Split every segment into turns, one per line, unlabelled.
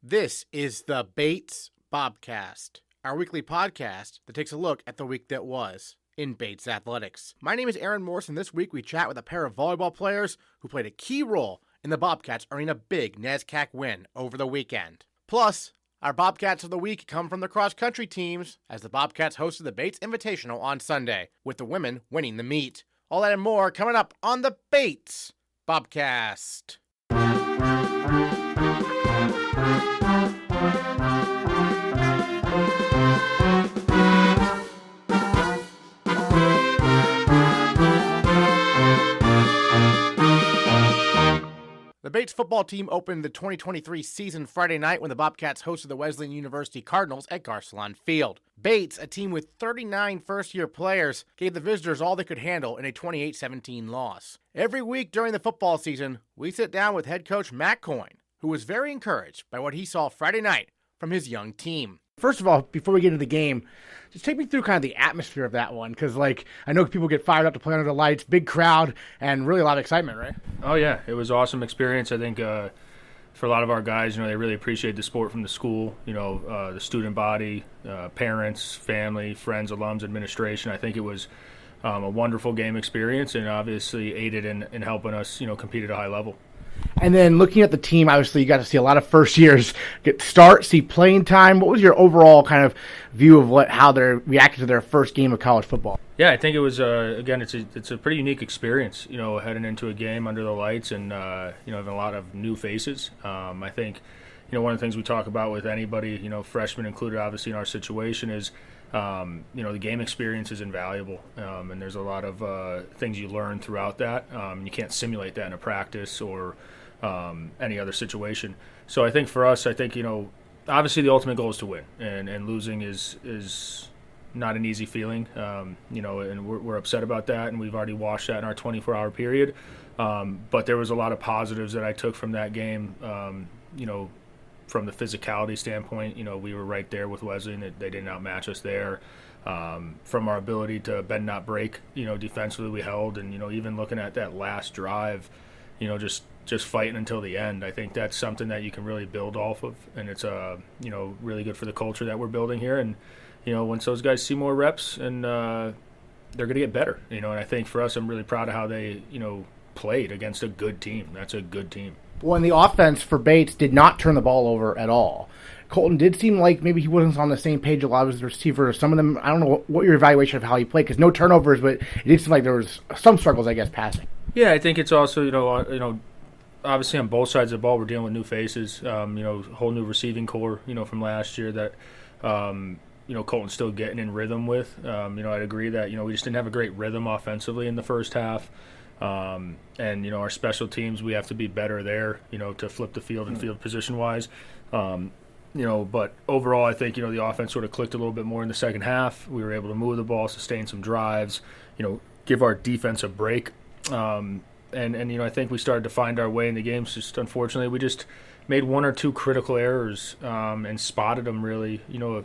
This is the Bates Bobcast, our weekly podcast that takes a look at the week that was in Bates athletics. My name is Aaron Morse, and this week we chat with a pair of volleyball players who played a key role in the Bobcats earning a big NESCAC win over the weekend. Plus, our Bobcats of the week come from the cross-country teams as the Bobcats hosted the Bates Invitational on Sunday, with the women winning the meet. All that and more coming up on the Bates Bobcast. The Bates football team opened the 2023 season Friday night when the Bobcats hosted the Wesleyan University Cardinals at Garcelon Field. Bates, a team with 39 first-year players, gave the visitors all they could handle in a 28-17 loss. Every week during the football season, we sit down with head coach Matt Coyne, who was very encouraged by what he saw Friday night from his young team. First of all, before we get into the game, just take me through kind of the atmosphere of that one, because I know people get fired up to play under the lights, big crowd, and really a lot of excitement, right?
Oh yeah, it was an awesome experience. I think for a lot of our guys, they really appreciate the support from the school, the student body, parents, family, friends, alums, administration. I think it was a wonderful game experience, and obviously aided in helping us, compete at a high level.
And then looking at the team, obviously you got to see a lot of first years get start, see playing time. What was your overall kind of view of how they reacted to their first game of college football?
Yeah, I think it was again, it's a pretty unique experience, heading into a game under the lights and having a lot of new faces. I think one of the things we talk about with anybody, freshmen included, obviously in our situation, is the game experience is invaluable, and there's a lot of things you learn throughout that. You can't simulate that in a practice or any other situation. So I think for us, obviously the ultimate goal is to win, and losing is not an easy feeling, and we're upset about that, and we've already washed that in our 24-hour period. But there was a lot of positives that I took from that game. From the physicality standpoint, we were right there with Wesleyan. They did not match us there. From our ability to bend, not break, defensively we held. And, even looking at that last drive, just fighting until the end, I think that's something that you can really build off of. And it's, really good for the culture that we're building here. And, once those guys see more reps, and they're going to get better, and I think for us, I'm really proud of how they, played against a good team. That's a good team.
Well, and the offense for Bates did not turn the ball over at all. Colton did seem like maybe he wasn't on the same page a lot of his receivers. Some of them, I don't know what your evaluation of how he played, because no turnovers, but it did seem like there was some struggles, I guess, passing.
Yeah, I think it's also, obviously on both sides of the ball, we're dealing with new faces, whole new receiving core, from last year that, Colton's still getting in rhythm with. I'd agree that, we just didn't have a great rhythm offensively in the first half. And our special teams, we have to be better there, to flip the field and field position wise. But overall, I think, the offense sort of clicked a little bit more in the second half. We were able to move the ball, sustain some drives, give our defense a break. And I think we started to find our way in the games. Just unfortunately, we just made one or two critical errors, and spotted them really,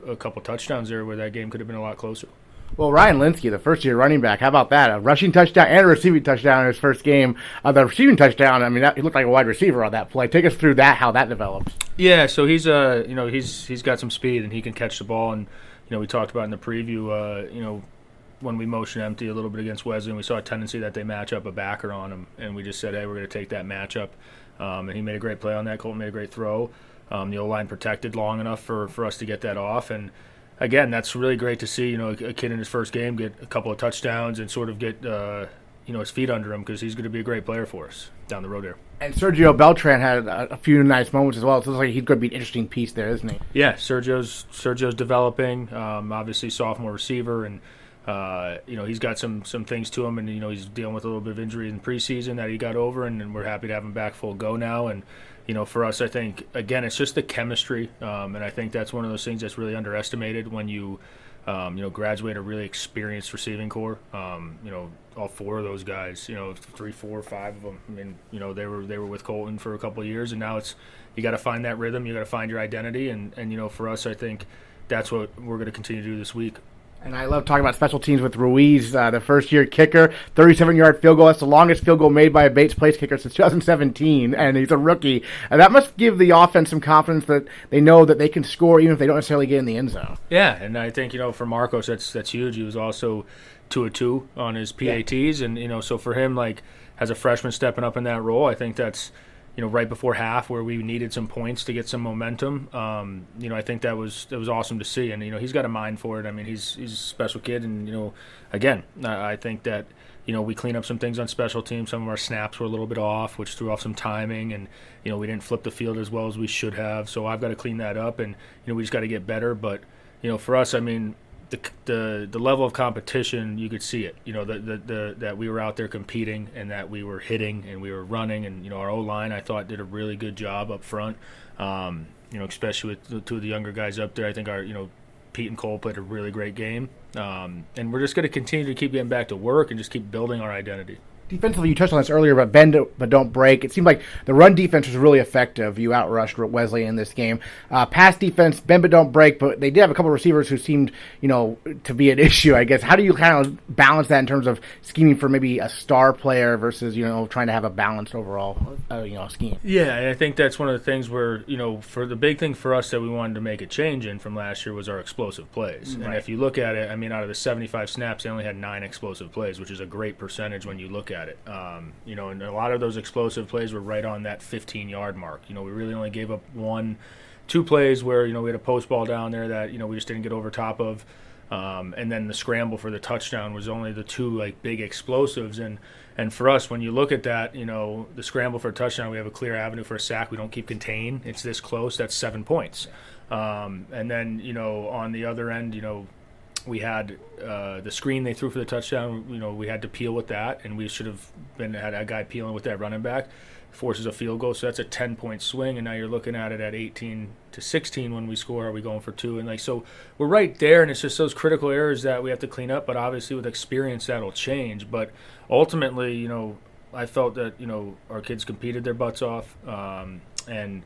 a couple touchdowns there where that game could have been a lot closer.
Well, Ryan Linsky, the first-year running back, how about that? A rushing touchdown and a receiving touchdown in his first game. The receiving touchdown, he looked like a wide receiver on that play. Take us through that, how that developed.
Yeah, so he's he's got some speed and he can catch the ball. And we talked about in the preview, when we motion empty a little bit against Wesleyan, we saw a tendency that they match up a backer on him, and we just said, hey, we're going to take that matchup. And he made a great play on that. Colton made a great throw. The O-line protected long enough for us to get that off, and again, that's really great to see, a kid in his first game get a couple of touchdowns and sort of get, his feet under him, because he's going to be a great player for us down the road there.
And Sergio Beltran had a few nice moments as well. It looks like he's going to be an interesting piece there, isn't he?
Yeah, Sergio's developing, obviously sophomore receiver, and, he's got some things to him, and, he's dealing with a little bit of injury in preseason that he got over, and we're happy to have him back full go now. And for us, I think, again, it's just the chemistry, and I think that's one of those things that's really underestimated when you, graduate a really experienced receiving core. All four of those guys, 3, 4, 5 of them. They were with Colton for a couple of years, and now it's you got to find that rhythm, you got to find your identity, and for us, I think that's what we're going to continue to do this week.
And I love talking about special teams with Ruiz, the first-year kicker, 37-yard field goal. That's the longest field goal made by a Bates place kicker since 2017, and he's a rookie. And that must give the offense some confidence that they know that they can score even if they don't necessarily get in the end zone.
Yeah, and I think, for Marcos, that's huge. He was also 2 of 2 on his PATs, and, so for him, like, as a freshman stepping up in that role, I think that's, right before half where we needed some points to get some momentum. I think that was awesome to see. And, he's got a mind for it. I mean, he's a special kid. And, again, I think that, we clean up some things on special teams. Some of our snaps were a little bit off, which threw off some timing. And, we didn't flip the field as well as we should have. So I've got to clean that up. And, we just got to get better. But, for us, I mean, the level of competition, you could see it. That we were out there competing and that we were hitting and we were running, and our O-line I thought did a really good job up front. Especially with the 2 of the younger guys up there. I think our Pete and Cole played a really great game, and we're just going to continue to keep getting back to work and just keep building our identity.
Defensively, you touched on this earlier about bend but don't break. It seemed like the run defense was really effective. You outrushed Wesley in this game. Pass defense, bend but don't break, but they did have a couple of receivers who seemed, to be an issue, I guess. How do you kind of balance that in terms of scheming for maybe a star player versus, trying to have a balanced overall, scheme?
Yeah, and I think that's one of the things where, for the big thing for us that we wanted to make a change in from last year was our explosive plays. Right. And if you look at it, I mean, out of the 75 snaps, they only had 9 explosive plays, which is a great percentage when you look at it. And a lot of those explosive plays were right on that 15-yard mark. We really only gave up 1-2 plays where, we had a post ball down there that, we just didn't get over top of. And then the scramble for the touchdown was only the 2, big explosives. And for us, when you look at that, the scramble for a touchdown, we have a clear avenue for a sack. We don't keep contained. It's this close. That's 7 points. And then, on the other end, we had the screen they threw for the touchdown. We had to peel with that, and we should have had a guy peeling with that running back. Forces a field goal, so that's a 10-point swing, and now you're looking at it at 18-16 when we score. Are we going for 2? And so we're right there, and it's just those critical errors that we have to clean up. But obviously, with experience, that'll change. But ultimately, I felt that our kids competed their butts off, and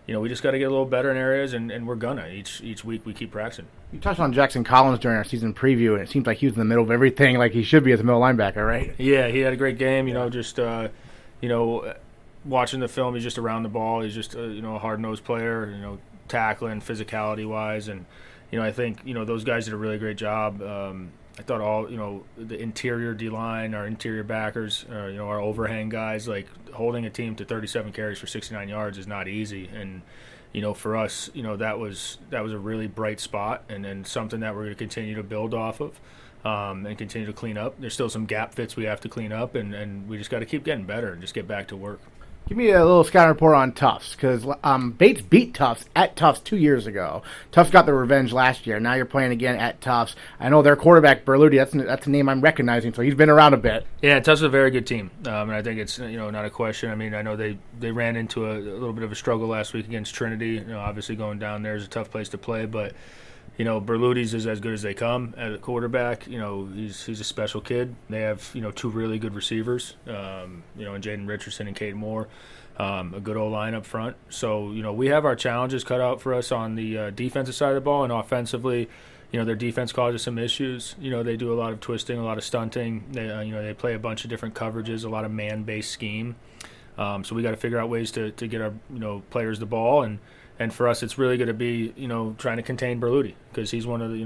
we just got to get a little better in areas, and we're gonna. Each week we keep practicing.
You touched on Jackson Collins during our season preview, and it seems like he was in the middle of everything, like he should be as a middle linebacker, right?
Yeah, he had a great game. Watching the film, he's just around the ball. He's just a hard-nosed player. Tackling, physicality-wise, and I think those guys did a really great job. I thought all the interior D-line, our interior backers, our overhang guys, like holding a team to 37 carries for 69 yards is not easy. And for us, that was a really bright spot, and something that we're going to continue to build off of, and continue to clean up. There's still some gap fits we have to clean up, and we just got to keep getting better and just get back to work.
Give me a little scouting report on Tufts, because Bates beat Tufts at Tufts 2 years ago. Tufts got their revenge last year. Now you're playing again at Tufts. I know their quarterback, Berluti, that's a name I'm recognizing, so he's been around a bit.
Yeah, Tufts is a very good team, and I think it's not a question. I mean, I know they ran into a little bit of a struggle last week against Trinity. Obviously going down there is a tough place to play, but Berluti's is as good as they come at a quarterback. He's a special kid. They have, 2 really good receivers, in Jaden Richardson and Cade Moore, a good O-line up front. So, we have our challenges cut out for us on the defensive side of the ball, and offensively, their defense causes some issues. They do a lot of twisting, a lot of stunting. They play a bunch of different coverages, a lot of man-based scheme. So we got to figure out ways to get our, players the ball, and for us, it's really going to be, trying to contain Berluti, because he's one of the,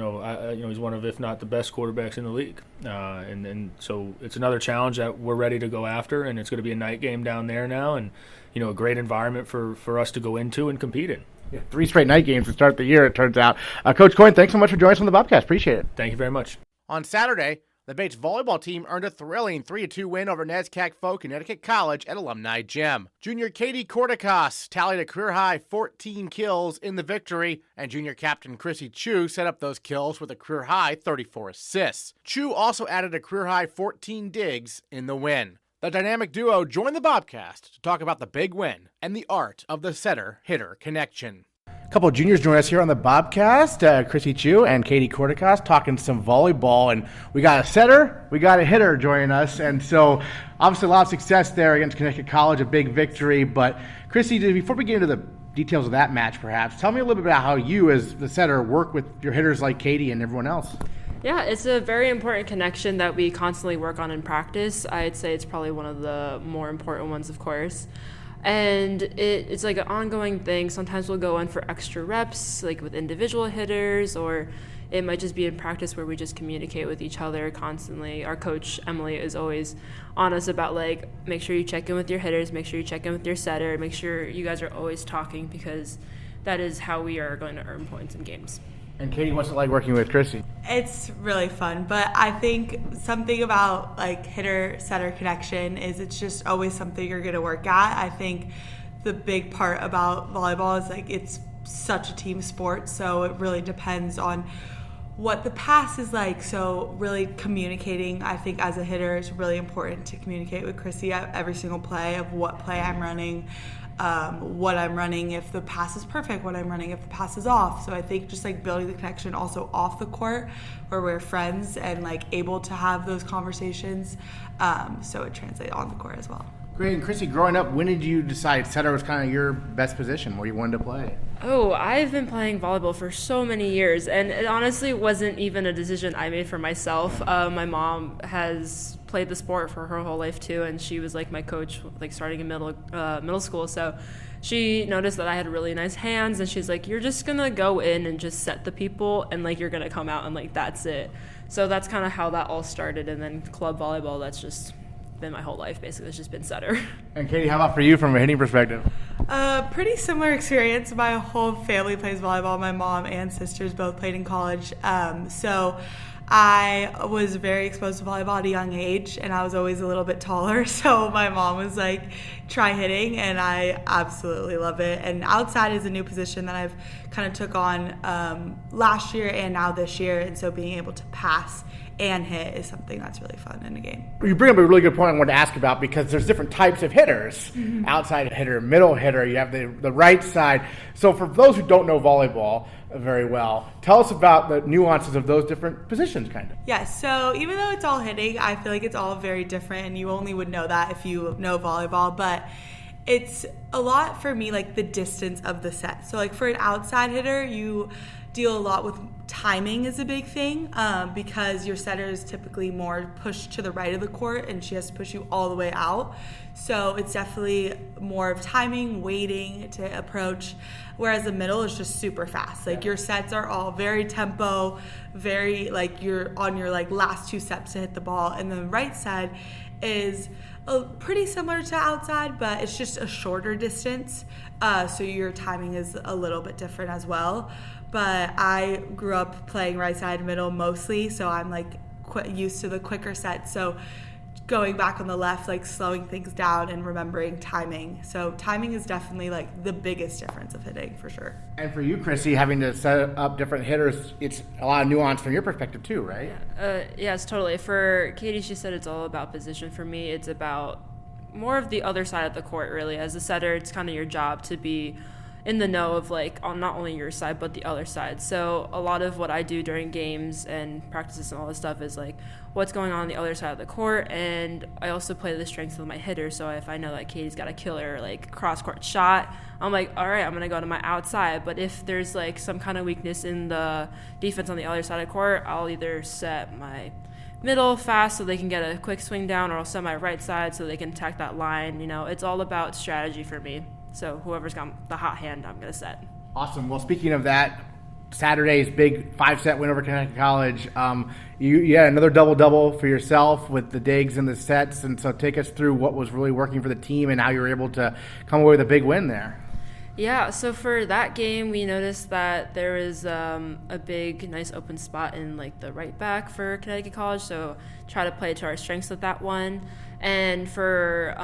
he's one of, if not the best quarterbacks in the league. And so it's another challenge that we're ready to go after, and it's going to be a night game down there now, and, a great environment for us to go into and compete in.
Yeah, 3 straight night games to start the year, it turns out. Coach Coyne, thanks so much for joining us on the Bobcast. Appreciate it.
Thank you very much.
On Saturday, the Bates volleyball team earned a thrilling 3-2 win over NESCAC foe Connecticut College at Alumni Gym. Junior Katie Kortekaas tallied a career-high 14 kills in the victory, and junior captain Chrissy Chu set up those kills with a career-high 34 assists. Chu also added a career-high 14 digs in the win. The dynamic duo joined the Bobcast to talk about the big win and the art of the setter-hitter connection. A couple of juniors join us here on the Bobcast, Chrissy Chu and Katie Kortekaas, talking some volleyball. And we got a setter, we got a hitter joining us. And so obviously a lot of success there against Connecticut College, a big victory. But Chrissy, before we get into the details of that match perhaps, tell me a little bit about how you as the setter work with your hitters like Katie and everyone else.
Yeah, it's a very important connection that we constantly work on in practice. I'd say it's probably one of the more important ones, of course. And it's like an ongoing thing. Sometimes we'll go in for extra reps, like with individual hitters, or it might just be in practice where we just communicate with each other constantly. Our coach, Emily, is always on us about, like, make sure you check in with your hitters, make sure you check in with your setter, make sure you guys are always talking, because that is how we are going to earn points in games.
And Katie, what's it like working with Chrissy?
It's really fun, but I think something about like hitter-setter connection is it's just always something you're going to work at. I think the big part about volleyball is like it's such a team sport, so it really depends on what the pass is like. So really communicating, I think as a hitter, is really important to communicate with Chrissy at every single play of what play I'm running, what I'm running if the pass is perfect, what I'm running if the pass is off. So I think just like building the connection also off the court where we're friends and like able to have those conversations, so it translates on the court as well.
Great. And Chrissy, growing up, when did you decide setter was kind of your best position where you wanted to play?
Oh, I've been playing volleyball for so many years, and it honestly wasn't even a decision I made for myself. My mom has played the sport for her whole life too, and she was like my coach, like starting in middle school. So she noticed that I had really nice hands, and she's like, "You're just gonna go in and just set the people, and like you're gonna come out, and like that's it." So that's kind of how that all started, and then club volleyball. That's just been my whole life, basically. It's just been setter.
And Katie, how about for you from a hitting perspective?
Pretty similar experience. My whole family plays volleyball. My mom and sisters both played in college. So I was very exposed to volleyball at a young age, and I was always a little bit taller. So my mom was like, try hitting, and I absolutely love it. And outside is a new position that I've kind of took on last year and now this year. And so being able to pass and hit is something that's really fun in a game.
You bring up a really good point I wanted to ask about, because there's different types of hitters. Mm-hmm. Outside hitter, middle hitter, you have the right side. So for those who don't know volleyball very well, tell us about the nuances of those different positions, kind of.
Yes, so even though it's all hitting, I feel like it's all very different, and you only would know that if you know volleyball, but it's a lot for me like the distance of the set. So like for an outside hitter, you deal a lot with timing is a big thing, because your setter is typically more pushed to the right of the court and she has to push you all the way out. So it's definitely more of timing, waiting to approach, whereas the middle is just super fast. Like your sets are all very tempo, very like you're on your like last two steps to hit the ball, and the right side is pretty similar to outside, but it's just a shorter distance, so your timing is a little bit different as well. But I grew up playing right side middle mostly, so I'm like used to the quicker sets. So going back on the left, like slowing things down and remembering timing. So timing is definitely like the biggest difference of hitting for sure.
And for you, Chrissy, having to set up different hitters, it's a lot of nuance from your perspective too, right?
Yes, totally. For Katie, she said it's all about position. For me, it's about more of the other side of the court, really. As a setter, it's kind of your job to be in the know of like on not only your side but the other side. So a lot of what I do during games and practices and all this stuff is like what's going on the other side of the court, and I also play the strengths of my hitter. So if I know that Katie's got a killer like cross court shot, I'm like, all right, I'm gonna go to my outside. But if there's like some kind of weakness in the defense on the other side of the court, I'll either set my middle fast so they can get a quick swing down, or I'll set my right side so they can attack that line. You know, it's all about strategy for me. So whoever's got the hot hand, I'm going to set.
Awesome. Well, speaking of that, Saturday's big 5-set win over Connecticut College. You had another double-double for yourself with the digs and the sets. And so take us through what was really working for the team and how you were able to come away with a big win there.
Yeah, so for that game, we noticed that there was a big, nice open spot in like the right back for Connecticut College. So try to play to our strengths with that one. And for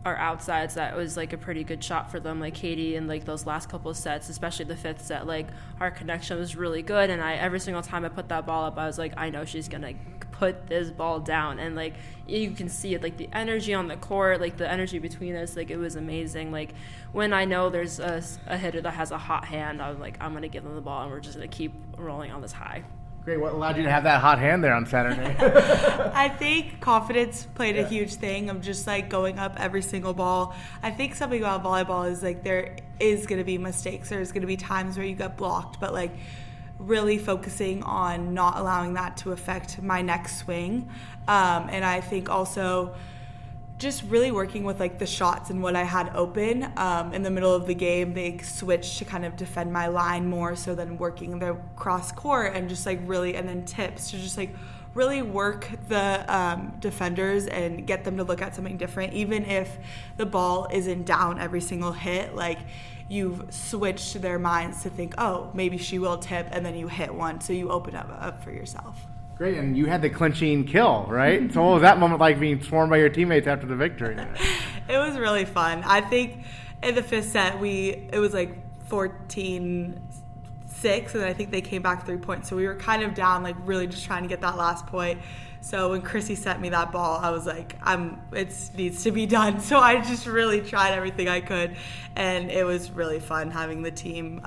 our outsides, that was like a pretty good shot for them, like Katie, and like those last couple of sets, especially the fifth set, like our connection was really good, and every single time I put that ball up, I was like, I know she's gonna put this ball down. And like you can see it, like the energy on the court, like the energy between us, like it was amazing. Like when I know there's a hitter that has a hot hand, I was like, I'm gonna give them the ball and we're just gonna keep rolling on this high.
Great. What allowed you to have that hot hand there on Saturday?
I think confidence played a huge thing of just like going up every single ball. I think something about volleyball is like there is going to be mistakes. There's going to be times where you get blocked, but like really focusing on not allowing that to affect my next swing. And I think also just really working with like the shots and what I had open. In the middle of the game, they switched to kind of defend my line more so than working the cross court and just like really, and then tips to just like really work the defenders and get them to look at something different. Even if the ball isn't down every single hit, like you've switched their minds to think, oh, maybe she will tip, and then you hit one, so you open up for yourself.
Great, and you had the clinching kill, right? So what was that moment like, being swarmed by your teammates after the victory?
It was really fun. I think in the fifth set, it was like 14-6, and I think they came back 3 points. So we were kind of down, like really just trying to get that last point. So when Chrissy sent me that ball, I was like, it needs to be done. So I just really tried everything I could, and it was really fun having the team.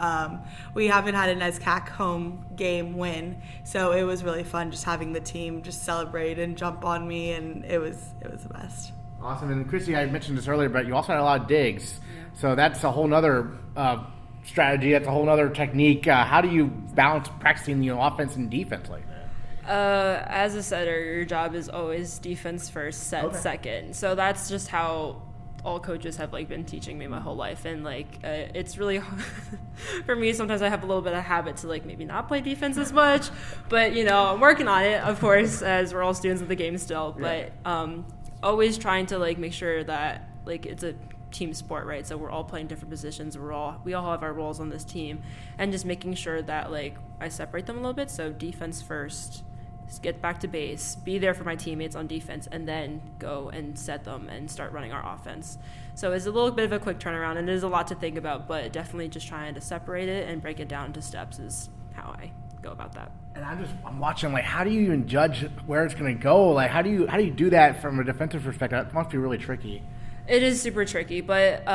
We haven't had a NESCAC home game win, so it was really fun just having the team just celebrate and jump on me, and it was the best.
Awesome. And Chrissy, I mentioned this earlier, but you also had a lot of digs. Yeah. So that's a whole nother strategy. That's a whole nother technique. How do you balance practicing offense and defense like that?
As a setter, your job is always defense first, set second. So that's just how all coaches have like been teaching me my whole life, and like it's really hard for me. Sometimes I have a little bit of habit to like maybe not play defense as much, but I'm working on it, of course, as we're all students of the game still. But always trying to like make sure that like it's a team sport, right? So we're all playing different positions. We all have our roles on this team, and just making sure that like I separate them a little bit. So defense first. Get back to base, be there for my teammates on defense, and then go and set them and start running our offense. So it's a little bit of a quick turnaround, and it is a lot to think about, but definitely just trying to separate it and break it down into steps is how I go about that.
And I'm watching, like, how do you even judge where it's going to go? Like, how do you do that from a defensive perspective? That must be really tricky.
It is super tricky, but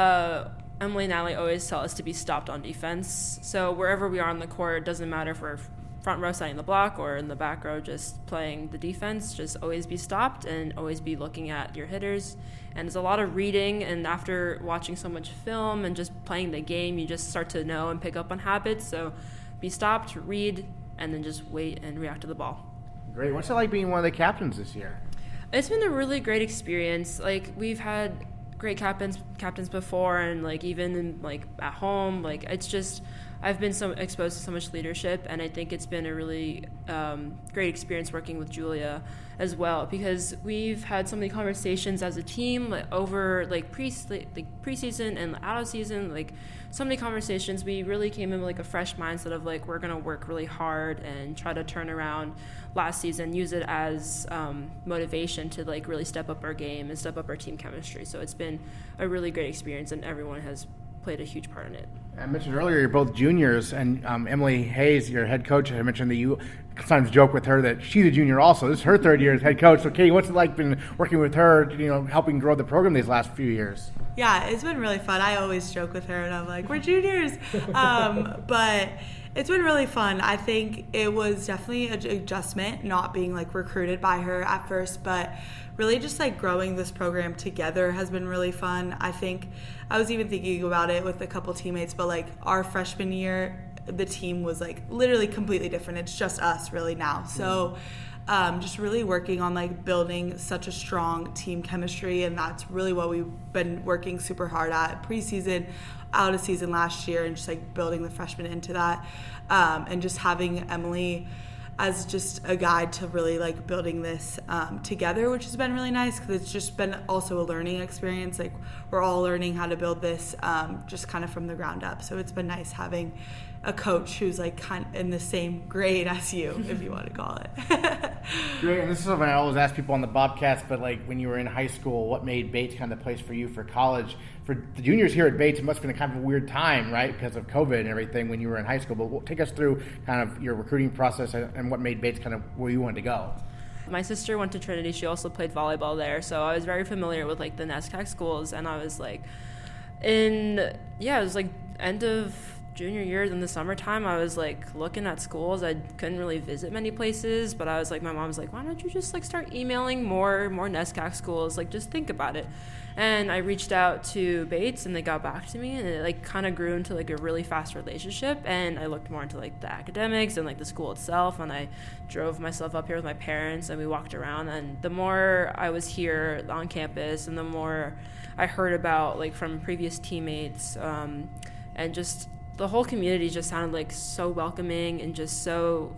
Emily and Natalie always tell us to be stopped on defense. So wherever we are on the court, it doesn't matter if we're front row setting the block or in the back row just playing the defense, just always be stopped and always be looking at your hitters. And there's a lot of reading, and after watching so much film and just playing the game, you just start to know and pick up on habits. So be stopped, read, and then just wait and react to the ball.
Great. What's it like being one of the captains this year?
It's been a really great experience. Like, we've had great captains before, and like even in, like at home, like it's just I've been exposed to so much leadership, and I think it's been a really great experience working with Julia as well, because we've had so many conversations as a team, like over like preseason and out of season, like so many conversations. We really came in with like a fresh mindset of like we're gonna work really hard and try to turn around last season, use it as motivation to like really step up our game and step up our team chemistry. So it's been a really great experience, and everyone has played a huge part in it.
I mentioned earlier you're both juniors, and Emily Hayes, your head coach, I mentioned that you sometimes joke with her that she's a junior also. This is her third year as head coach. So, Katie, what's it like been working with her, helping grow the program these last few years?
Yeah, it's been really fun. I always joke with her, and I'm like, we're juniors. But it's been really fun. I think it was definitely an adjustment not being like recruited by her at first, but really just like growing this program together has been really fun. I think I was even thinking about it with a couple teammates, but like our freshman year, the team was like literally completely different. It's just us really now. So just really working on like building such a strong team chemistry, and that's really what we've been working super hard at preseason, out of season last year, and just like building the freshmen into that, and just having Emily as just a guide to really like building this together, which has been really nice because it's just been also a learning experience. Like we're all learning how to build this just kind of from the ground up. So it's been nice having a coach who's like kind of in the same grade as you, if you want to call it.
Great, and this is something I always ask people on the Bobcats, but like when you were in high school, what made Bates kind of the place for you for college? For the juniors here at Bates, it must have been a kind of a weird time, right, because of COVID and everything when you were in high school. But take us through kind of your recruiting process and what made Bates kind of where you wanted to go.
My sister went to Trinity. She also played volleyball there, so I was very familiar with like the NESCAC schools, and I was like, it was like end of junior year in the summertime, I was like looking at schools. I couldn't really visit many places, but I was like, my mom's like, why don't you just like start emailing more NESCAC schools? Like, just think about it. And I reached out to Bates, and they got back to me, and it like kind of grew into like a really fast relationship. And I looked more into like the academics and like the school itself, and I drove myself up here with my parents, and we walked around. And the more I was here on campus, and the more I heard about like from previous teammates, and just the whole community just sounded like so welcoming and just so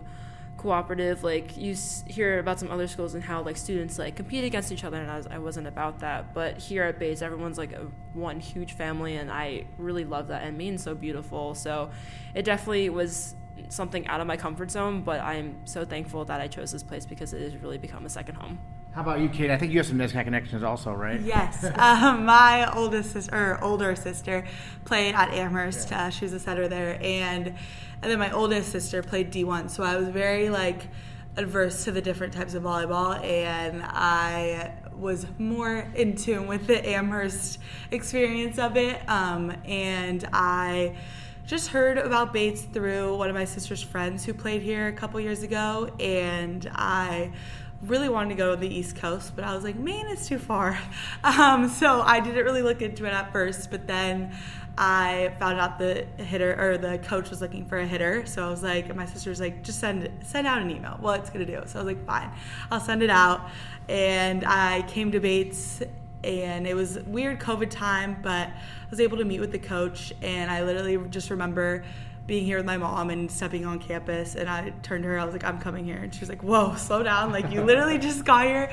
cooperative. Like you hear about some other schools and how like students like compete against each other, and I wasn't about that. But here at Bates, everyone's like one huge family, and I really love that, and Maine's so beautiful. So it definitely was something out of my comfort zone, but I'm so thankful that I chose this place because it has really become a second home.
How about you, Kate? I think you have some NESCAC connections also, right?
Yes. My older sister played at Amherst.
Yeah.
She was a setter there. And then my oldest sister played D1. So I was very, like, adverse to the different types of volleyball. And I was more in tune with the Amherst experience of it. And I just heard about Bates through one of my sister's friends who played here a couple years ago. And I really wanted to go to the East Coast, but I was like, Maine is too far. So I didn't really look into it at first, but then I found out the coach was looking for a hitter. So I was like, and my sister was like, just send out an email. Well, it's going to do. So I was like, fine, I'll send it out. And I came to Bates, and it was weird COVID time, but I was able to meet with the coach, and I literally just remember being here with my mom and stepping on campus, and I turned to her, I was like, I'm coming here. And she was like, whoa, slow down, like you literally just got here.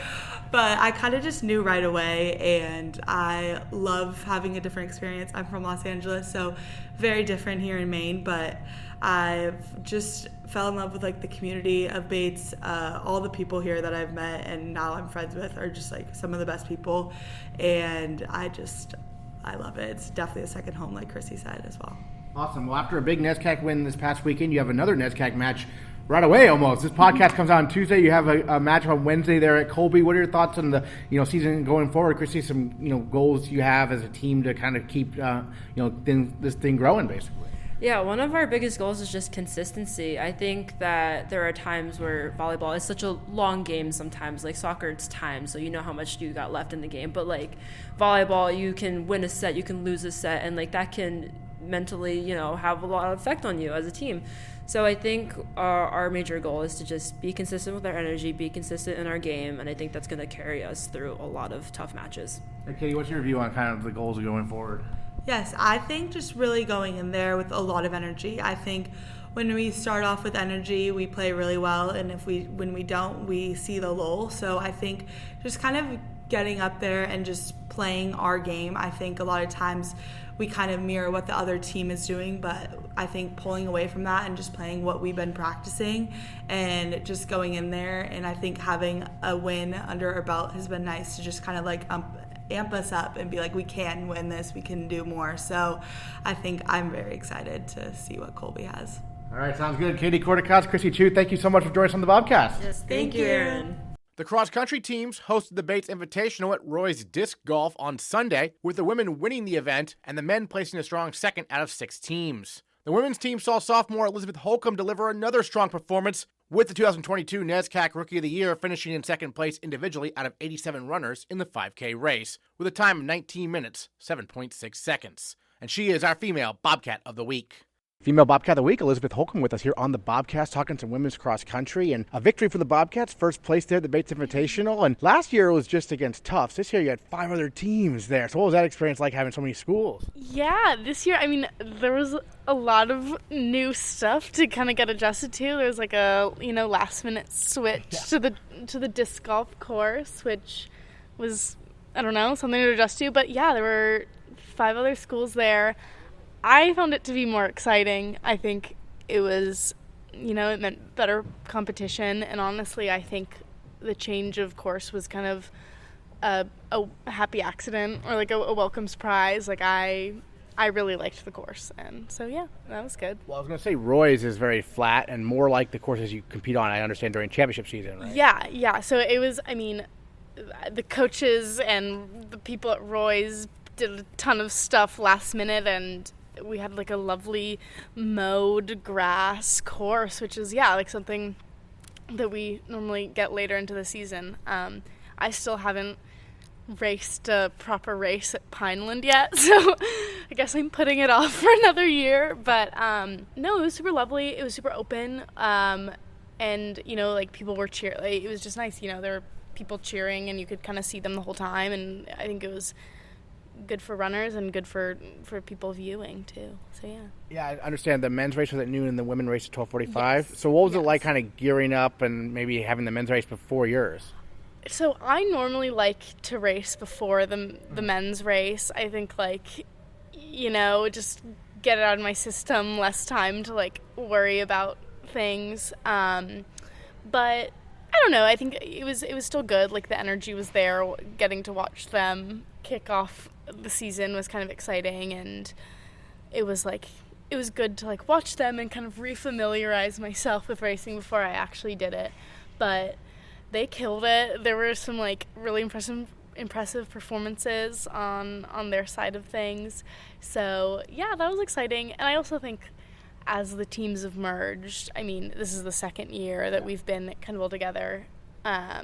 But I kind of just knew right away, and I love having a different experience. I'm from Los Angeles, so very different here in Maine, but I've just fell in love with like the community of Bates. All the people here that I've met and now I'm friends with are just like some of the best people, and I love it. It's definitely a second home, like Chrissy said as well.
Awesome. Well, after a big NESCAC win this past weekend, you have another NESCAC match right away almost. This podcast comes out on Tuesday. You have a match on Wednesday there at Colby. What are your thoughts on the season going forward? Chrissy, some goals you have as a team to kind of keep this thing growing, basically.
Yeah, one of our biggest goals is just consistency. I think that there are times where volleyball is such a long game sometimes. Like soccer, it's time, so you know how much you got left in the game. But like volleyball, you can win a set, you can lose a set, and like that can mentally, have a lot of effect on you as a team. So I think our major goal is to just be consistent with our energy, be consistent in our game, and I think that's going to carry us through a lot of tough matches.
Hey, Katie, what's your view on kind of the goals going forward?
Yes, I think just really going in there with a lot of energy. I think when we start off with energy, we play really well, and when we don't, we see the lull. So I think just kind of getting up there and just playing our game. I think a lot of times we kind of mirror what the other team is doing, but I think pulling away from that and just playing what we've been practicing and just going in there, and I think having a win under our belt has been nice to just kind of like amp us up and be like, we can win this, we can do more. So I think I'm very excited to see what Colby has.
All right, sounds good. Katie Kortekaas, Chrissy Chu, thank you so much for joining us on the Bobcast.
Yes, thank you, Aaron.
The cross-country teams hosted the Bates Invitational at Roy's Disc Golf on Sunday, with the women winning the event and the men placing a strong second out of 6 teams. The women's team saw sophomore Elizabeth Holcombe deliver another strong performance, with the 2022 NESCAC Rookie of the Year finishing in second place individually out of 87 runners in the 5K race, with a time of 19 minutes, 7.6 seconds. And she is our female Bobcat of the Week. Female Bobcat of the Week, Elizabeth Holcombe with us here on the Bobcast, talking some women's cross country, and a victory for the Bobcats, first place there at the Bates Invitational. And last year it was just against Tufts. This year you had 5 other teams there. So what was that experience like, having so many schools?
Yeah, this year, there was a lot of new stuff to kind of get adjusted to. There was like a last minute switch to the disc golf course, which was, I don't know, something to adjust to. But yeah, there were 5 other schools there. I found it to be more exciting. I think it was, it meant better competition. And honestly, I think the change of course was kind of a happy accident, or like a welcome surprise. Like I really liked the course. And so, yeah, that was good.
Well, I was going to say Roy's is very flat and more like the courses you compete on, I understand, during championship season, right?
Yeah. So it was, the coaches and the people at Roy's did a ton of stuff last minute, and we had like a lovely mowed grass course, which is like something that we normally get later into the season. I still haven't raced a proper race at Pineland yet, so I guess I'm putting it off for another year. But no, it was super lovely. It was super open, and like people were cheering. Like, it was just nice. There were people cheering, and you could kind of see them the whole time. And I think it was good for runners and good for people viewing too. So
yeah, I understand the men's race was at noon and the women's race at 12:45. Yes. So what was it like kind of gearing up and maybe having the men's race before yours?
So I normally like to race before the men's race. I think just get it out of my system, less time to worry about things. But I don't know, I think it was still good. The energy was there. Getting to watch them kick off the season was kind of exciting, and it was good to watch them and kind of refamiliarize myself with racing before I actually did it. But they killed it. There were some really impressive performances on their side of things. So yeah, that was exciting. And I also think as the teams have merged, I mean, this is the second year that we've been kind of all together. I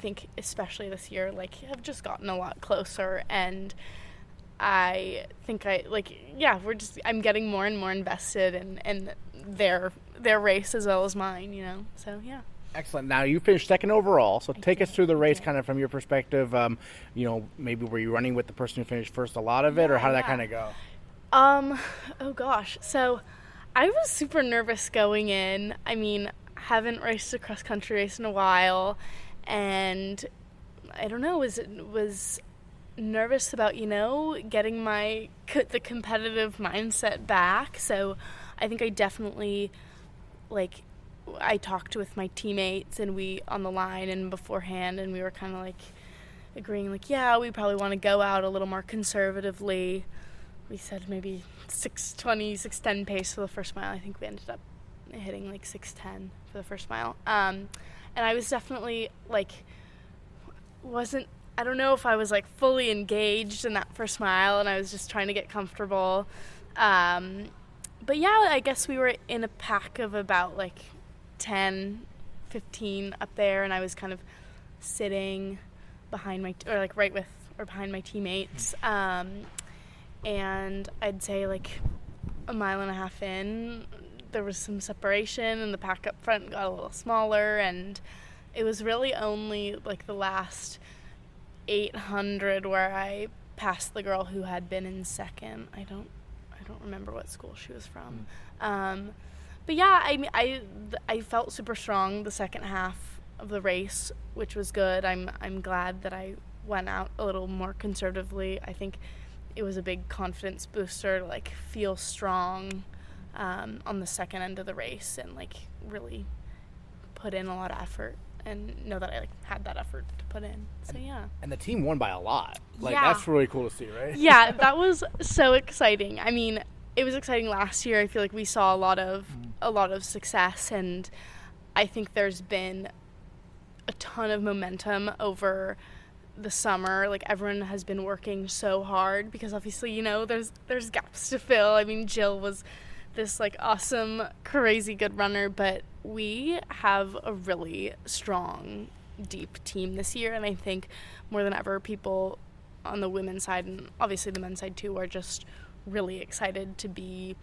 think especially this year, have just gotten a lot closer, and I think I'm getting more and more invested in their race as well as mine, so yeah.
Excellent. Now, you finished second overall, so take us through the race kind of from your perspective. Maybe were you running with the person who finished first a lot of it, or how did that kind of go?
Oh gosh. So I was super nervous going in. I mean, haven't raced a cross-country race in a while, and I don't know, was nervous about, getting the competitive mindset back. So I think I definitely, I talked with my teammates and we on the line and beforehand, and we were kind of agreeing we probably want to go out a little more conservatively. We said maybe 6:20, 6:10 pace for the first mile. I think we ended up hitting 6:10 for the first mile. And I was definitely I don't know if I was fully engaged in that first mile, and I was just trying to get comfortable. But yeah, I guess we were in a pack of about 10, 15 up there, and I was kind of sitting behind behind my teammates. And I'd say a mile and a half in, there was some separation, and the pack up front got a little smaller, and it was really only the last 800 where I passed the girl who had been in second. I don't remember what school she was from. But yeah, I felt super strong the second half of the race, which was good. I'm glad that I went out a little more conservatively. I think it was a big confidence booster to feel strong on the second end of the race, and really put in a lot of effort and know that I had that effort to put in. So yeah. And
the team won by a lot. That's really cool to see, right?
Yeah, that was so exciting. I mean, it was exciting last year. I feel we saw a lot of success, and I think there's been a ton of momentum over the summer. Everyone has been working so hard because obviously, there's gaps to fill. I mean, Jill was this awesome, crazy good runner, but we have a really strong, deep team this year, and I think more than ever people on the women's side, and obviously the men's side too, are just really excited to be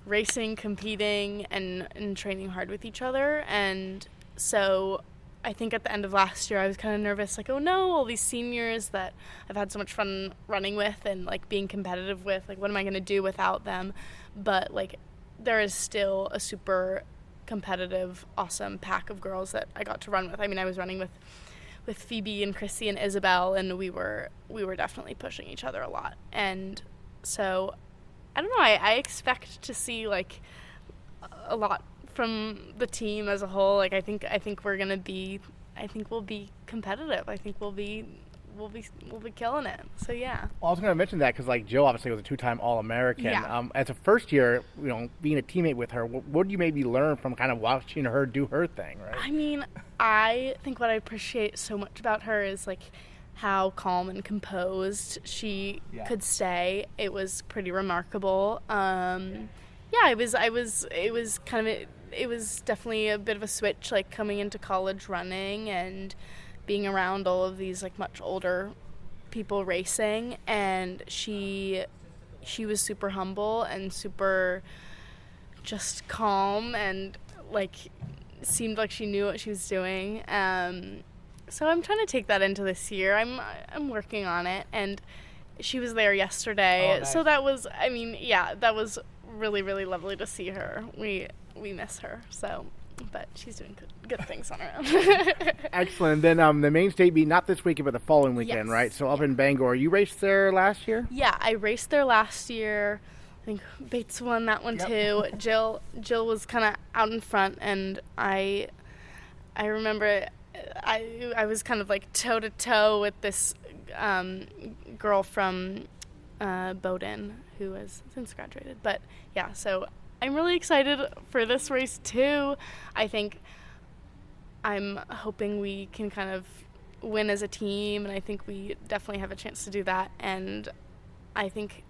racing, competing, and training hard with each other. And so I think at the end of last year I was kind of nervous, oh no, all these seniors that I've had so much fun running with and being competitive with, what am I going to do without them? But there is still a super competitive, awesome pack of girls that I got to run with. I mean, I was running with Phoebe and Chrissy and Isabel, and we were definitely pushing each other a lot. And so I don't know, I expect to see a lot from the team as a whole. I think we're gonna be, I think we'll be competitive. I think we'll be killing it. So yeah.
Well, I was gonna mention that because Jill obviously was a 2-time All-American.
Yeah.
As a first year, being a teammate with her, what did you maybe learn from kind of watching her do her thing, right?
I mean, I think what I appreciate so much about her is how calm and composed she could stay. It was pretty remarkable. It was definitely a bit of a switch, like coming into college running and being around all of these like much older people racing, and she was super humble and super just calm and like seemed like she knew what she was doing. So I'm trying to take that into this year. I'm working on it, and she was there yesterday.
Oh, nice.
So that was, that was really, really lovely to see her. We miss her, so, but she's doing good things on her own.
Excellent. Then the main state meet, not this weekend, but the following weekend,
Yes.
right? So up in Bangor. You raced there last year?
Yeah, I raced there last year. I think Bates won that one too. Jill was kind of out in front, and I remember I was kind of like toe to toe with this girl from Bowdoin who has since graduated. But yeah, so I'm really excited for this race too. I think I'm hoping we can kind of win as a team, and I think we definitely have a chance to do that. And I think,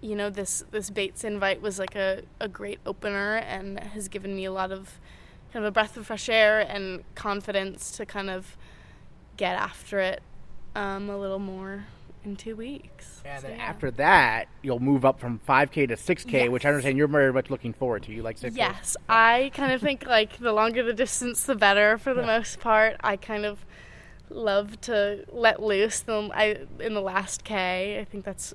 you know, this Bates invite was like a great opener and has given me a lot of kind of a breath of fresh air and confidence to kind of get after it a little more in 2 weeks.
And
So,
then
yeah.
after that, you'll move up from 5K to 6K, which I
Yes.
understand you're very much looking forward to. You like 6K?
Yes, I kind of think like the longer the distance, the better for the most part. I kind of love to let loose in the last K. I think that's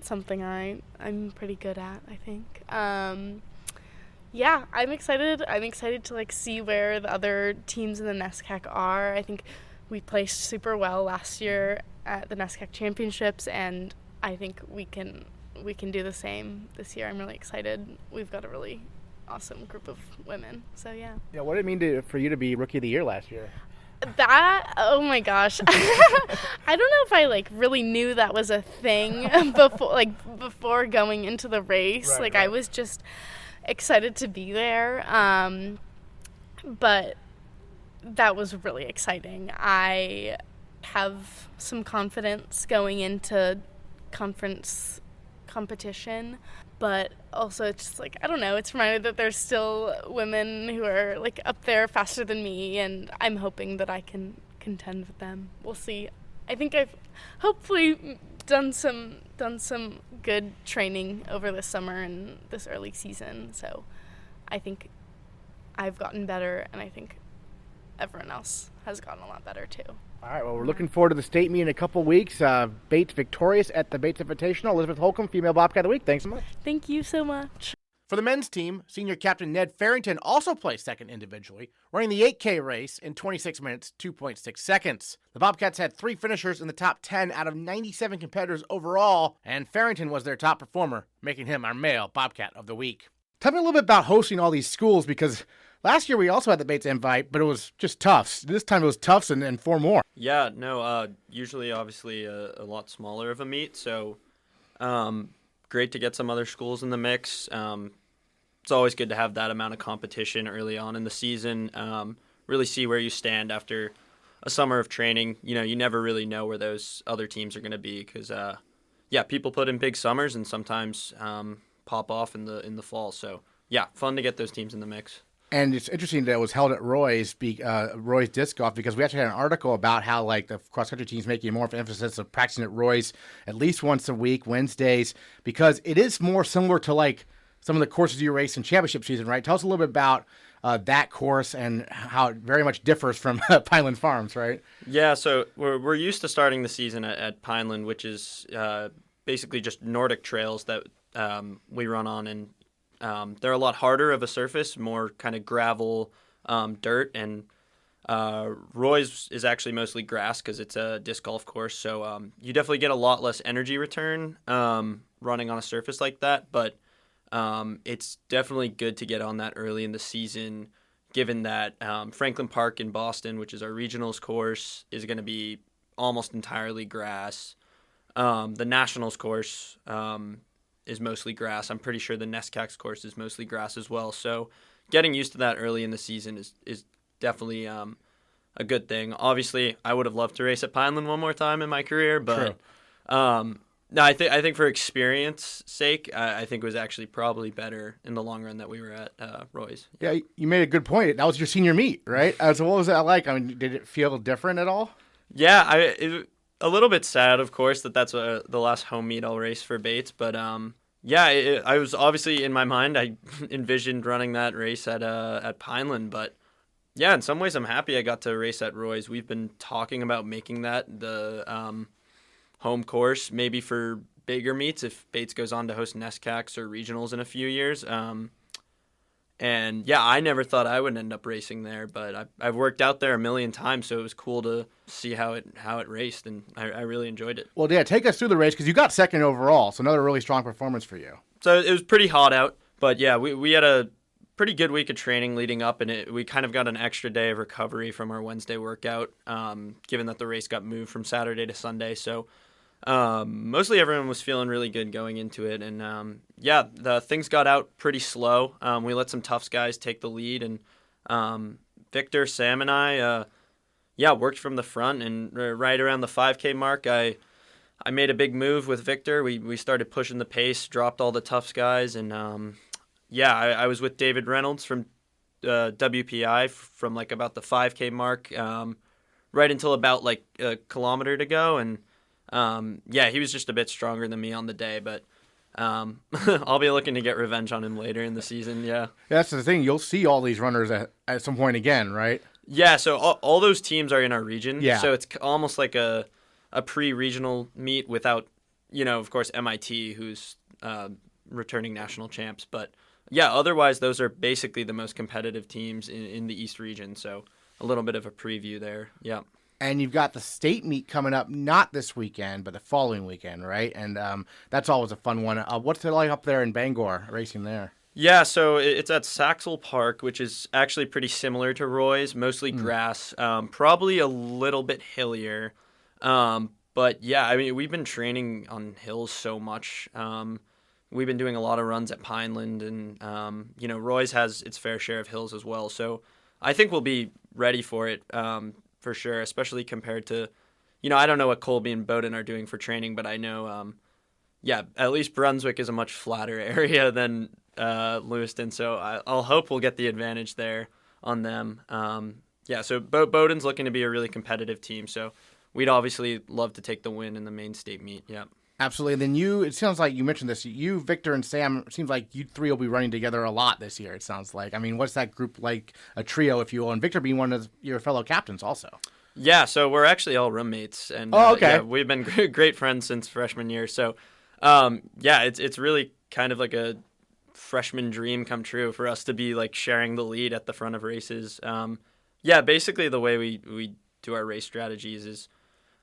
something I'm pretty good at, I think. Yeah, I'm excited. I'm excited to like see where the other teams in the NESCAC are. I think we placed super well last year at the NESCAC championships, and I think we can do the same this year. I'm really excited. We've got a really awesome group of women. So yeah.
Yeah. What did it mean for you to be Rookie of the Year last year?
That, oh my gosh. I don't know if I like really knew that was a thing before going into the race.
Right,
I
right.
was just excited to be there. But that was really exciting. I have some confidence going into conference competition, but also it's just like, I don't know, it's reminded that there's still women who are like up there faster than me, and I'm hoping that I can contend with them. We'll see. I think I've hopefully done some good training over this summer and this early season, so I think I've gotten better, and I think everyone else has gotten a lot better too.
All right, well, we're looking forward to the state meet in a couple weeks. Bates victorious at the Bates Invitational. Elizabeth Holcombe, Female Bobcat of the Week. Thanks so much.
Thank you so much.
For the men's team, senior captain Ned Farrington also placed second individually, running the 8K race in 26 minutes, 2.6 seconds. The Bobcats had 3 finishers in the top 10 out of 97 competitors overall, and Farrington was their top performer, making him our male Bobcat of the Week. Tell me a little bit about hosting all these schools, because last year we also had the Bates Invite, but it was just Tufts. This time it was Tufts and 4 more.
Yeah, no, usually obviously a lot smaller of a meet, so great to get some other schools in the mix. It's always good to have that amount of competition early on in the season, really see where you stand after a summer of training. You know, you never really know where those other teams are going to be because, people put in big summers and sometimes pop off in the fall. So, yeah, fun to get those teams in the mix.
And it's interesting that it was held at Roy's Disc Golf, because we actually had an article about how like the cross-country teams making more of an emphasis of practicing at Roy's at least once a week, Wednesdays, because it is more similar to like some of the courses you race in championship season, right? Tell us a little bit about that course and how it very much differs from Pineland Farms, right?
Yeah, so we're used to starting the season at Pineland, which is basically just Nordic trails that we run on, and they're a lot harder of a surface, more kind of gravel, dirt, and Roy's is actually mostly grass because it's a disc golf course, so you definitely get a lot less energy return running on a surface like that, but it's definitely good to get on that early in the season, given that Franklin Park in Boston, which is our regionals course, is going to be almost entirely grass. The nationals course is mostly grass. I'm pretty sure the NESCAC course is mostly grass as well. So getting used to that early in the season is definitely a a good thing. Obviously, I would have loved to race at Pineland one more time in my career, but no, I think for experience sake, I think it was actually probably better in the long run that we were at Roy's.
Yeah, you made a good point. That was your senior meet, right? So what was that like? I mean, did it feel different at all?
Yeah, a little bit sad, of course, that's the last home meet I'll race for Bates. But yeah, I was obviously in my mind, I envisioned running that race at Pineland. But yeah, in some ways, I'm happy I got to race at Roy's. We've been talking about making that the home course, maybe for bigger meets if Bates goes on to host NESCACs or regionals in a few years. And yeah, I never thought I would end up racing there, but I've worked out there a million times, so it was cool to see how it raced, and I really enjoyed it.
Well, yeah, take us through the race, because you got second overall, so another really strong performance for you.
So it was pretty hot out, but yeah, we had a pretty good week of training leading up, and we kind of got an extra day of recovery from our Wednesday workout, given that the race got moved from Saturday to Sunday. So mostly everyone was feeling really good going into it, and yeah, the things got out pretty slow. We let some tough guys take the lead, and Victor, Sam, and I worked from the front, and right around the 5K mark, I made a big move with Victor. We started pushing the pace, dropped all the tough guys, and yeah, I was with David Reynolds from WPI from like about the 5K mark, right until about like a kilometer to go, and yeah, he was just a bit stronger than me on the day, but I'll be looking to get revenge on him later in the season. Yeah,
that's the thing. You'll see all these runners at some point again, right?
Yeah. So all those teams are in our region.
Yeah.
So it's almost like a pre-regional meet without, of course, MIT, who's returning national champs. But yeah, otherwise those are basically the most competitive teams in the East region. So a little bit of a preview there. Yeah.
And you've got the state meet coming up, not this weekend, but the following weekend, right? And that's always a fun one. What's it like up there in Bangor, racing there?
Yeah, so it's at Saxel Park, which is actually pretty similar to Roy's, mostly grass, probably a little bit hillier. But yeah, I mean, we've been training on hills so much. We've been doing a lot of runs at Pineland, and Roy's has its fair share of hills as well. So I think we'll be ready for it. For sure, especially compared to, I don't know what Colby and Bowdoin are doing for training, but I know, at least Brunswick is a much flatter area than Lewiston, so I'll hope we'll get the advantage there on them. So Bowdoin's looking to be a really competitive team, so we'd obviously love to take the win in the main state meet. Yeah.
Absolutely. And then it sounds like you mentioned this, you, Victor, and Sam, it seems like you three will be running together a lot this year, it sounds like. I mean, what's that group like, a trio, if you will, and Victor being one of your fellow captains also?
Yeah, so we're actually all roommates. And
okay.
We've been great friends since freshman year. So, it's really kind of like a freshman dream come true for us to be like sharing the lead at the front of races. Basically the way we do our race strategies is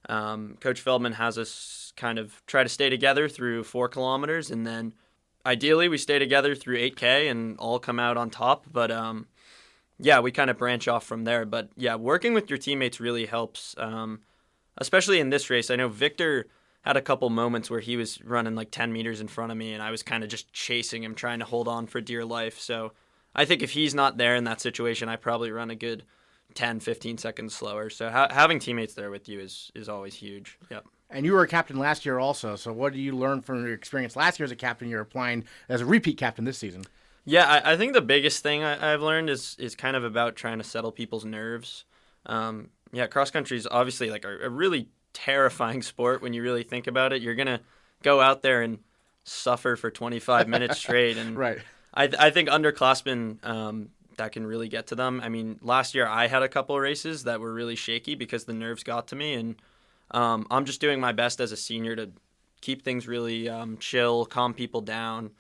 Coach Feldman has us kind of try to stay together through 4 kilometers, and then ideally we stay together through 8K and all come out on top. But we kind of branch off from there. But yeah, working with your teammates really helps, especially in this race. I know Victor had a couple moments where he was running like 10 meters in front of me, and I was kind of just chasing him, trying to hold on for dear life. So I think if he's not there in that situation, I probably run a good 10, 15 seconds slower. So having teammates there with you is always huge. Yep.
And you were a captain last year also, so what do you learn from your experience last year as a captain you're applying as a repeat captain this season?
Yeah, I think the biggest thing I've learned is kind of about trying to settle people's nerves. Cross country is obviously like a really terrifying sport when you really think about it. You're going to go out there and suffer for 25 minutes straight. And
right.
I think underclassmen, that can really get to them. I mean, last year I had a couple of races that were really shaky because the nerves got to me, and I'm just doing my best as a senior to keep things really chill, calm people down.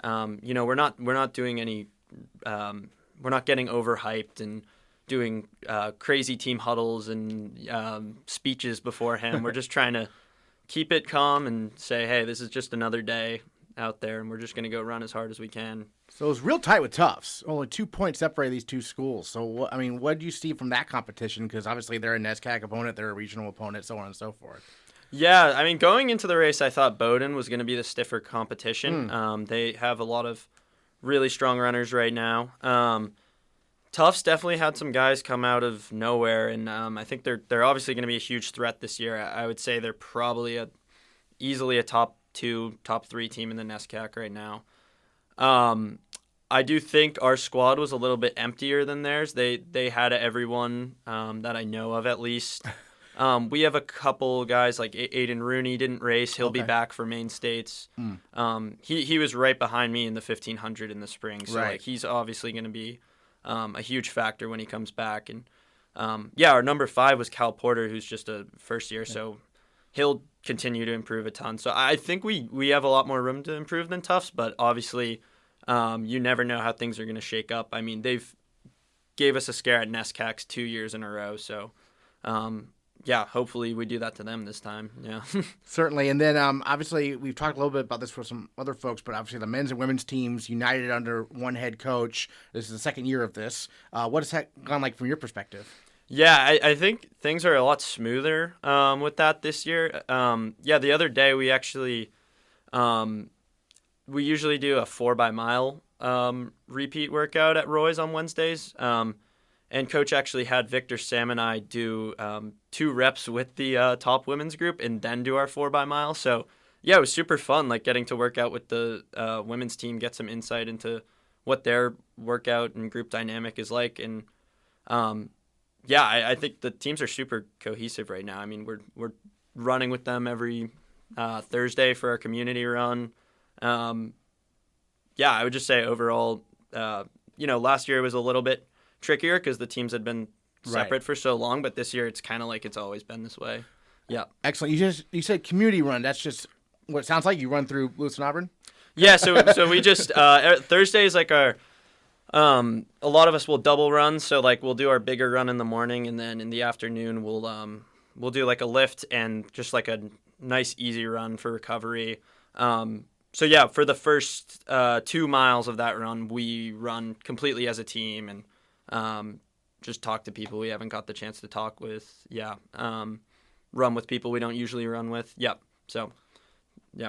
We're not doing any, we're not getting overhyped and doing crazy team huddles and speeches beforehand. We're just trying to keep it calm and say, hey, this is just another day out there, and we're just going to go run as hard as we can.
So it was real tight with Tufts. Only 2 points separate these two schools. So, what do you see from that competition? Because obviously they're a NESCAC opponent, they're a regional opponent, so on and so forth.
Yeah, I mean, going into the race, I thought Bowdoin was going to be the stiffer competition. They have a lot of really strong runners right now. Tufts definitely had some guys come out of nowhere, and I think they're obviously going to be a huge threat this year. I would say they're probably easily a top 2, top 3 team in the NESCAC right now. I do think our squad was a little bit emptier than theirs. They had everyone that I know of at least. We have a couple guys like Aiden Rooney didn't race. He'll be back for main states. He was right behind me in the 1500 in the spring, so like he's obviously going to be a huge factor when he comes back. And our number 5 was Cal Porter, who's just a first year, so he'll continue to improve a ton. So I think we have a lot more room to improve than Tufts, but obviously you never know how things are going to shake up. I mean, they've gave us a scare at NESCACs 2 years in a row, so hopefully we do that to them this time. Yeah,
certainly. And then obviously we've talked a little bit about this with some other folks, but obviously the men's and women's teams united under one head coach. This is the second year of this. What has that gone like from your perspective?
Yeah, I think things are a lot smoother with that this year. The other day we actually we usually do a 4x-mile repeat workout at Roy's on Wednesdays. And Coach actually had Victor, Sam, and I do 2 reps with the top women's group and then do our 4x-mile. So, yeah, it was super fun, like getting to work out with the women's team, get some insight into what their workout and group dynamic is like. And, I think the teams are super cohesive right now. I mean, we're running with them every Thursday for our community run. I would just say overall, last year was a little bit trickier because the teams had been separate for so long, but this year it's kind of like it's always been this way. Yeah.
Excellent. You said community run. That's just what it sounds like. You run through Lewis and Auburn?
Yeah, so we just Thursday is like our a lot of us will double run, so like we'll do our bigger run in the morning, and then in the afternoon we'll do like a lift and just like a nice easy run for recovery. For the first 2 miles of that run, we run completely as a team and just talk to people we haven't got the chance to talk with. Run with people we don't usually run with. So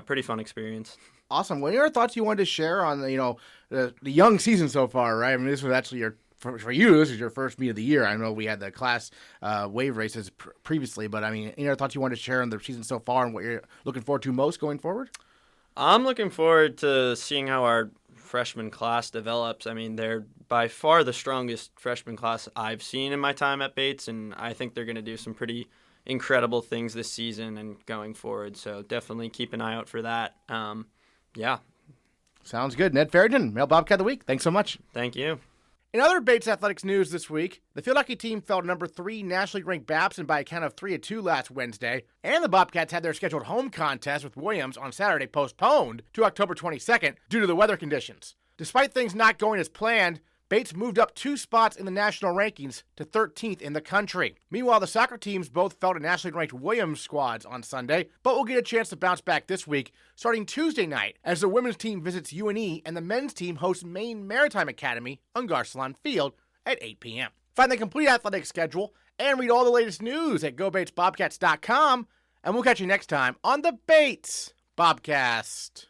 pretty fun experience.
Awesome. What are your thoughts you wanted to share on the young season so far, right? I mean, this was actually for you, this is your first meet of the year. I know we had the class wave races previously, but I mean, any other thoughts you wanted to share on the season so far and what you're looking forward to most going forward?
I'm looking forward to seeing how our freshman class develops. I mean, they're by far the strongest freshman class I've seen in my time at Bates, and I think they're going to do some pretty incredible things this season and going forward. So definitely keep an eye out for that.
Sounds good. Ned Farrington, Male Bobcat of the Week. Thanks so much.
Thank you.
In other Bates athletics news this week, the field hockey team fell to number 3 nationally ranked Babson by a count of 3-2 last Wednesday, and the Bobcats had their scheduled home contest with Williams on Saturday postponed to October 22nd due to the weather conditions. Despite things not going as planned, Bates moved up 2 spots in the national rankings to 13th in the country. Meanwhile, the soccer teams both fell to nationally ranked Williams squads on Sunday, but will get a chance to bounce back this week, starting Tuesday night, as the women's team visits UNE and the men's team hosts Maine Maritime Academy on Garcelon Field at 8 p.m. Find the complete athletic schedule and read all the latest news at GoBatesBobcats.com, and we'll catch you next time on the Bates Bobcast.